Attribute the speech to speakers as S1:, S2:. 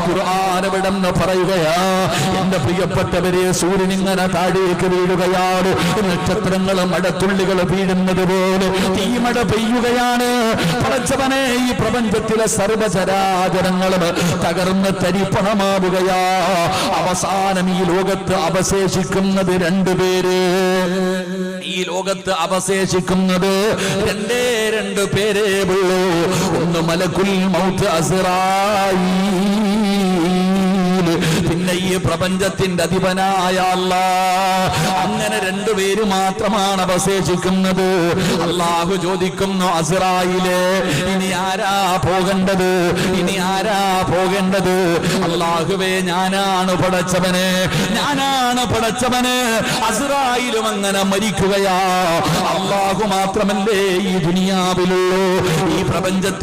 S1: ഖുർആനിവിടെന്ന് പറയുകയാ, എന്റെ പ്രിയപ്പെട്ടവരെ, സൂര്യൻ ഇങ്ങനെ താഴേക്ക് വീഴുകയാണ്, നക്ഷത്രങ്ങൾ മഴത്തുള്ളികൾ വീഴുന്നത് പോലെ തീമഴ പെയ്യുകയാണ്. പടച്ചവനെ, ഈ പ്രപഞ്ചത്തിലെ സർവചരാചരങ്ങളും തകർന്ന് തരിപ്പണമാവുകയാ. അവസാനം ഈ ലോകത്ത് അവശേഷിക്കുന്നത് രണ്ടുപേര്. ഈ ലോകത്ത് അവശേഷിക്കുന്നത് രണ്ടു പേരേ ഉള്ളൂ. ഒന്ന് മലക്കുൽ മൗത്ത് അസ്റായീൽ, പിന്നെ ഈ പ്രപഞ്ചത്തിന്റെ അധിപനായ അല്ലാഹ്. അങ്ങനെ രണ്ടുപേര് മാത്രമാണ് അവശേഷിക്കുന്നത്. അല്ലാഹു ചോദിക്കുന്നു, അസ്റായീലേ, ഇനി ആരാ പോകേണ്ടത്? ഇനി ആരാ പോകേണ്ടത്? അല്ലാഹുവേ, ഞാനാണ് പടച്ചവനെ, ഞാനാണ് പടച്ചവനെ. അസ്റായീലും അങ്ങനെ മരിക്കുകയാ. അല്ലാഹു മാത്രമല്ലേ ഈ ദുനിയാവിലുള്ളൂ, ഈ പ്രപഞ്ചത്തിൽ